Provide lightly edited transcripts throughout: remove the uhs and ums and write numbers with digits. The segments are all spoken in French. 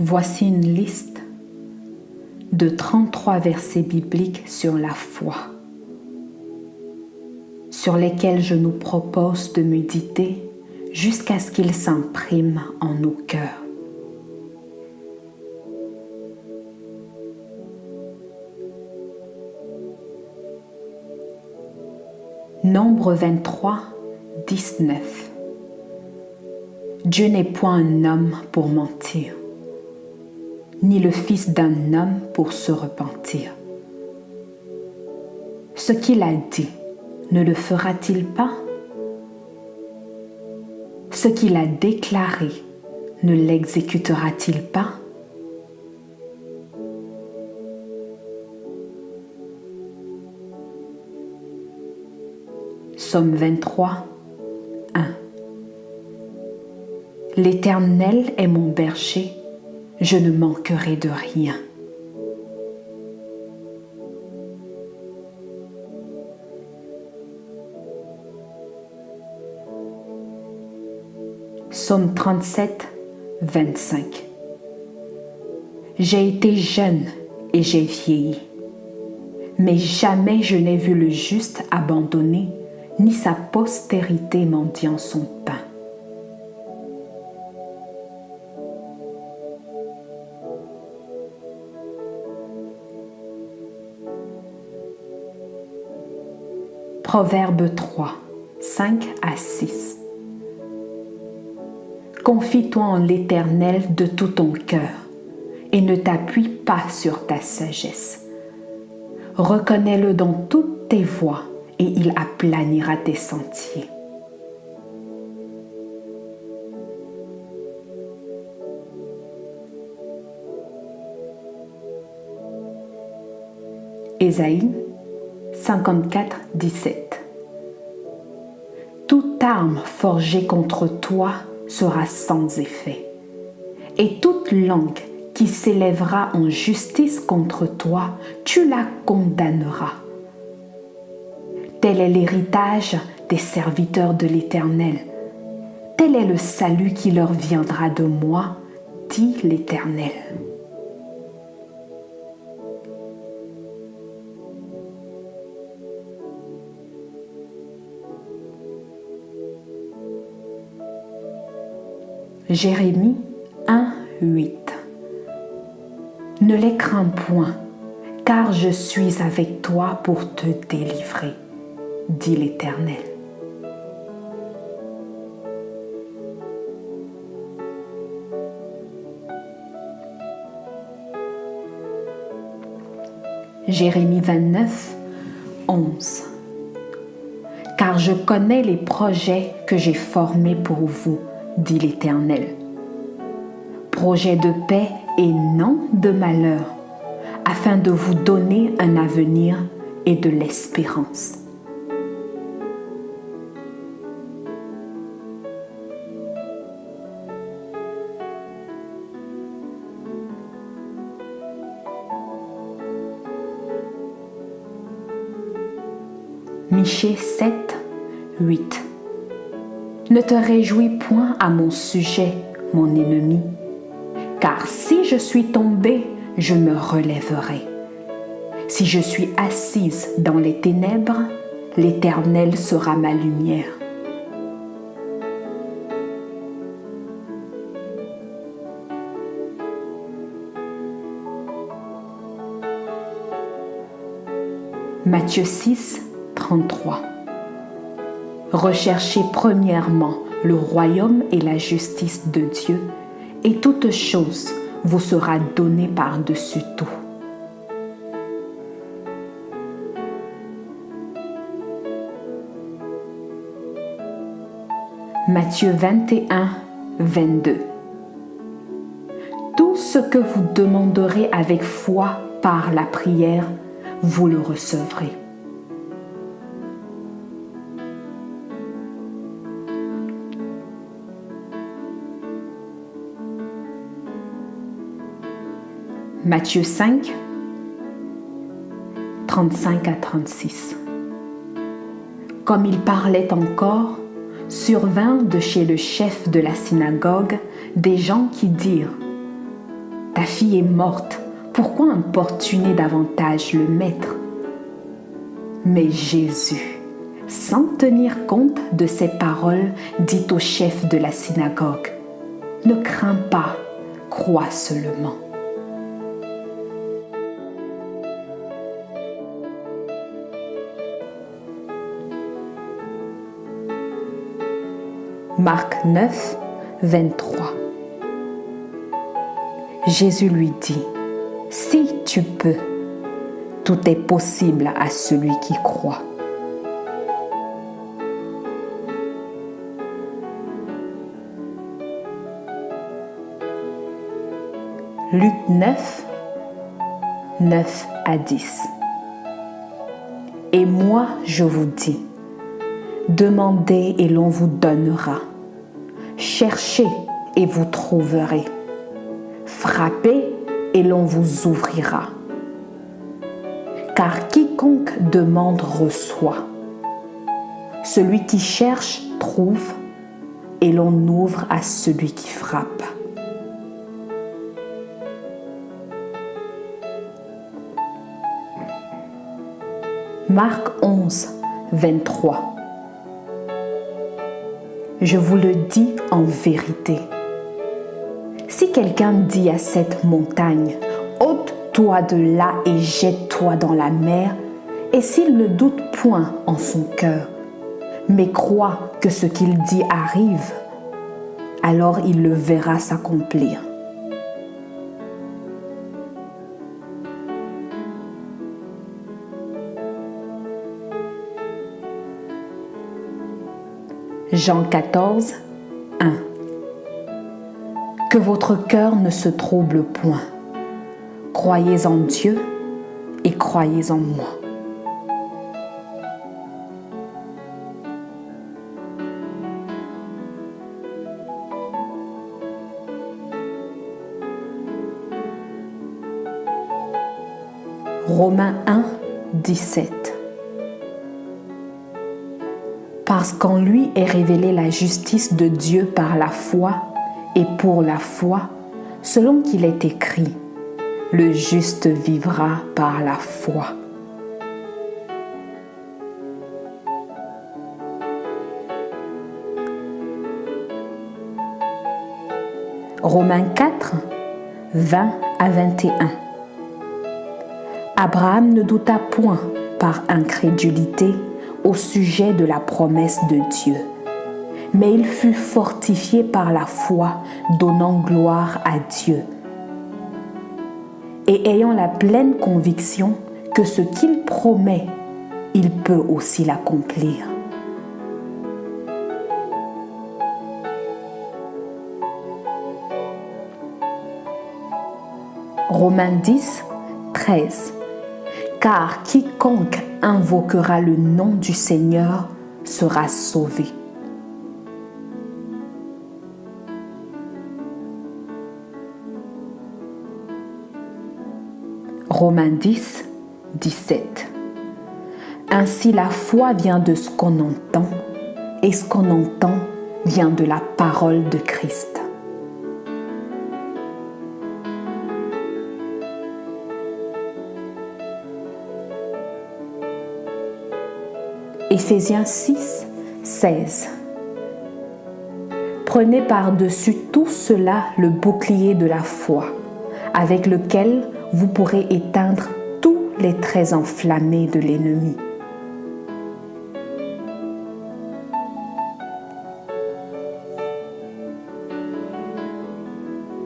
Voici une liste de 33 versets bibliques sur la foi, sur lesquels je nous propose de méditer jusqu'à ce qu'ils s'impriment en nos cœurs. Nombre 23, 19. Dieu n'est point un homme pour mentir, ni le fils d'un homme pour se repentir. Ce qu'il a dit, ne le fera-t-il pas? Ce qu'il a déclaré, ne l'exécutera-t-il pas? Psaume 23, 1. L'Éternel est mon berger, je ne manquerai de rien. Psaume 37, 25. J'ai été jeune et j'ai vieilli, mais jamais je n'ai vu le juste abandonné, ni sa postérité mendiant son pain. Proverbe 3, 5 à 6. Confie-toi en l'Éternel de tout ton cœur et ne t'appuie pas sur ta sagesse. Reconnais-le dans toutes tes voies et il aplanira tes sentiers. Ésaïe 54, 17. Toute arme forgée contre toi sera sans effet, et toute langue qui s'élèvera en justice contre toi, tu la condamneras. Tel est l'héritage des serviteurs de l'Éternel. Tel est le salut qui leur viendra de moi, dit l'Éternel. Jérémie 1, 8. Ne les crains point, car je suis avec toi pour te délivrer, dit l'Éternel. Jérémie 29, 11. Car je connais les projets que j'ai formés pour vous, dit l'Éternel. Projet de paix et non de malheur, afin de vous donner un avenir et de l'espérance. Michée 7, 8. Ne te réjouis point à mon sujet, mon ennemi, car si je suis tombée, je me relèverai. Si je suis assise dans les ténèbres, l'Éternel sera ma lumière. Matthieu 6, 33. Recherchez premièrement le royaume et la justice de Dieu, et toute chose vous sera donnée par-dessus tout. Matthieu 21, 22. Tout ce que vous demanderez avec foi par la prière, vous le recevrez. Matthieu 5, 35 à 36. Comme il parlait encore, survinrent de chez le chef de la synagogue des gens qui dirent : Ta fille est morte, pourquoi importuner davantage le maître? Mais Jésus, sans tenir compte de ces paroles dites au chef de la synagogue, ne crains pas, crois seulement. Marc 9, 23. Jésus lui dit, « Si tu peux, tout est possible à celui qui croit. » Luc 9, 9 à 10. Et moi, je vous dis, demandez et l'on vous donnera. Cherchez et vous trouverez. Frappez et l'on vous ouvrira. Car quiconque demande reçoit. Celui qui cherche trouve et l'on ouvre à celui qui frappe. Marc 11, 23. Je vous le dis en vérité. Si quelqu'un dit à cette montagne, ôte-toi de là et jette-toi dans la mer, et s'il ne doute point en son cœur, mais croit que ce qu'il dit arrive, alors il le verra s'accomplir. Jean 14, 1. Que votre cœur ne se trouble point. Croyez en Dieu et croyez en moi. Romains 1, 17. Parce qu'en lui est révélée la justice de Dieu par la foi et pour la foi, selon qu'il est écrit, le juste vivra par la foi. Romains 4, 20 à 21. Abraham ne douta point par incrédulité au sujet de la promesse de Dieu, mais il fut fortifié par la foi, donnant gloire à Dieu, et ayant la pleine conviction que ce qu'il promet, il peut aussi l'accomplir. Romains 10, 13. Car quiconque invoquera le nom du Seigneur sera sauvé. Romains 10, 17. Ainsi la foi vient de ce qu'on entend, et ce qu'on entend vient de la parole de Christ. Éphésiens 6, 16. Prenez par-dessus tout cela le bouclier de la foi, avec lequel vous pourrez éteindre tous les traits enflammés de l'ennemi.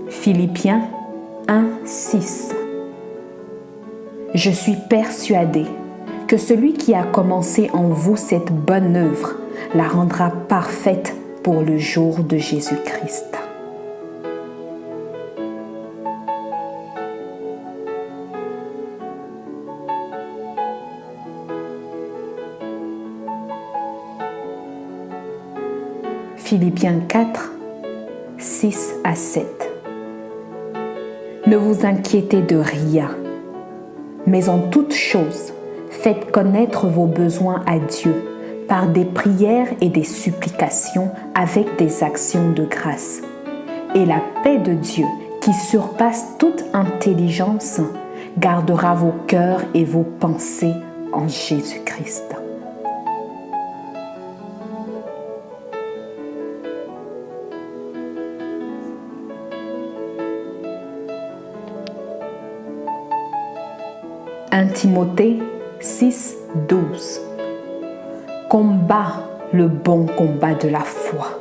Philippiens 1, 6. Je suis persuadé que celui qui a commencé en vous cette bonne œuvre la rendra parfaite pour le jour de Jésus-Christ. Philippiens 4, 6 à 7. Ne vous inquiétez de rien, mais en toute chose, faites connaître vos besoins à Dieu par des prières et des supplications avec des actions de grâce. Et la paix de Dieu, qui surpasse toute intelligence, gardera vos cœurs et vos pensées en Jésus-Christ. Timothée 6, 12. Combat le bon combat de la foi.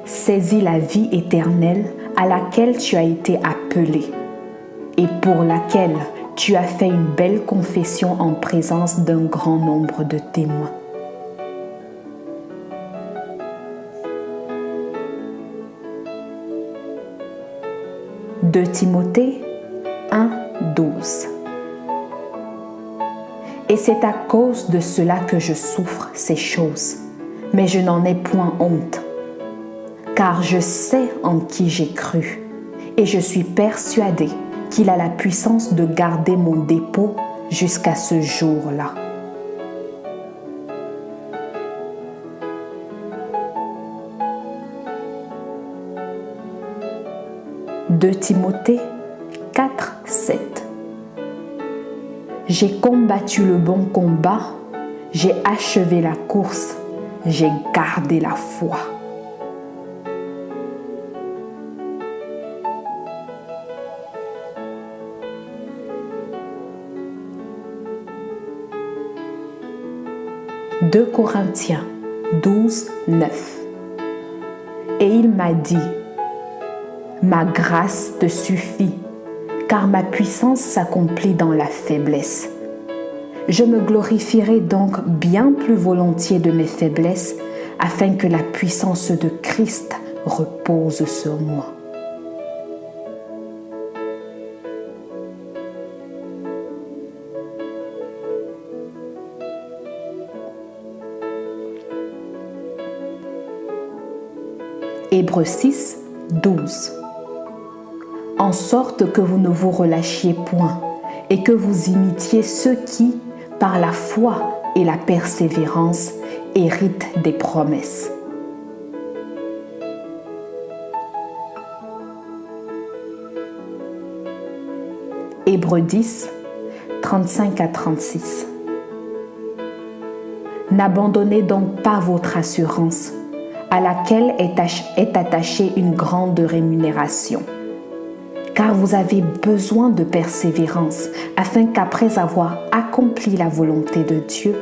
Saisis la vie éternelle à laquelle tu as été appelé et pour laquelle tu as fait une belle confession en présence d'un grand nombre de témoins. De Timothée 1, 12. Et c'est à cause de cela que je souffre ces choses, mais je n'en ai point honte, car je sais en qui j'ai cru, et je suis persuadé qu'il a la puissance de garder mon dépôt jusqu'à ce jour-là. De Timothée 4, 7. J'ai combattu le bon combat, j'ai achevé la course, j'ai gardé la foi. « 2 Corinthiens 12, 9. Et il m'a dit, « Ma grâce te suffit, car ma puissance s'accomplit dans la faiblesse. Je me glorifierai donc bien plus volontiers de mes faiblesses, afin que la puissance de Christ repose sur moi. » Hébreux 6, 12. En sorte que vous ne vous relâchiez point et que vous imitiez ceux qui, par la foi et la persévérance, héritent des promesses. Hébreux 10, 35 à 36. N'abandonnez donc pas votre assurance, à laquelle est attachée une grande rémunération. Car vous avez besoin de persévérance, afin qu'après avoir accompli la volonté de Dieu,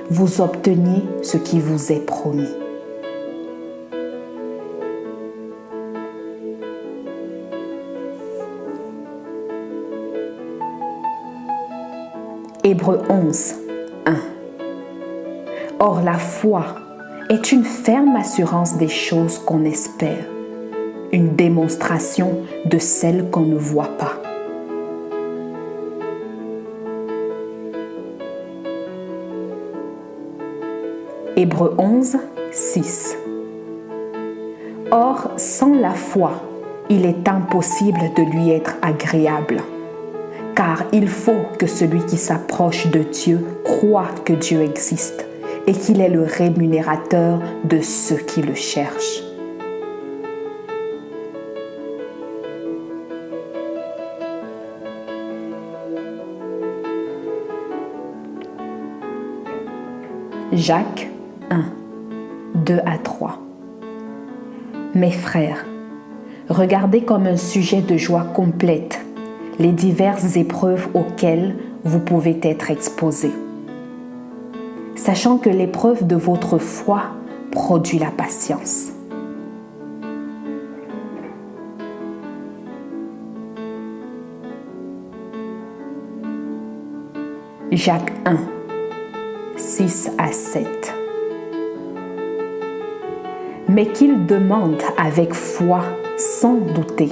vous obteniez ce qui vous est promis. Hébreux 11, 1. Or la foi est une ferme assurance des choses qu'on espère, une démonstration de celles qu'on ne voit pas. Hébreux 11, 6. Or, sans la foi, il est impossible de lui être agréable, car il faut que celui qui s'approche de Dieu croie que Dieu existe et qu'il est le rémunérateur de ceux qui le cherchent. Jacques 1, 2 à 3. Mes frères, regardez comme un sujet de joie complète les diverses épreuves auxquelles vous pouvez être exposés, sachant que l'épreuve de votre foi produit la patience. Jacques 1, 6 à 7. Mais qu'il demande avec foi sans douter,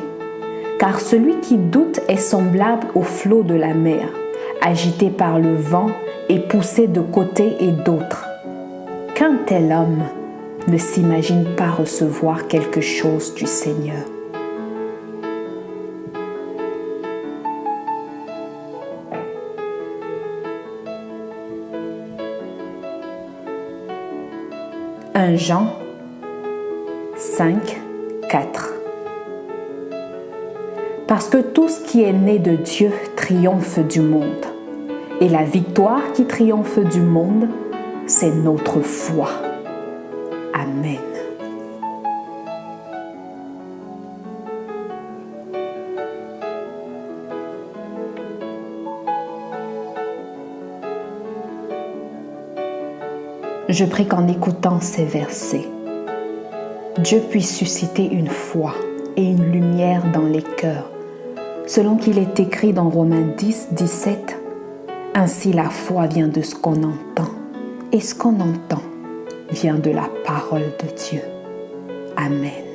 car celui qui doute est semblable au flot de la mer, agité par le vent et poussé de côté et d'autre. Qu'un tel homme ne s'imagine pas recevoir quelque chose du Seigneur. Jean 5, 4. Parce que tout ce qui est né de Dieu triomphe du monde. Et la victoire qui triomphe du monde, c'est notre foi. Amen. Je prie qu'en écoutant ces versets, Dieu puisse susciter une foi et une lumière dans les cœurs, selon qu'il est écrit dans Romains 10, 17, « Ainsi la foi vient de ce qu'on entend, et ce qu'on entend vient de la parole de Dieu. » Amen.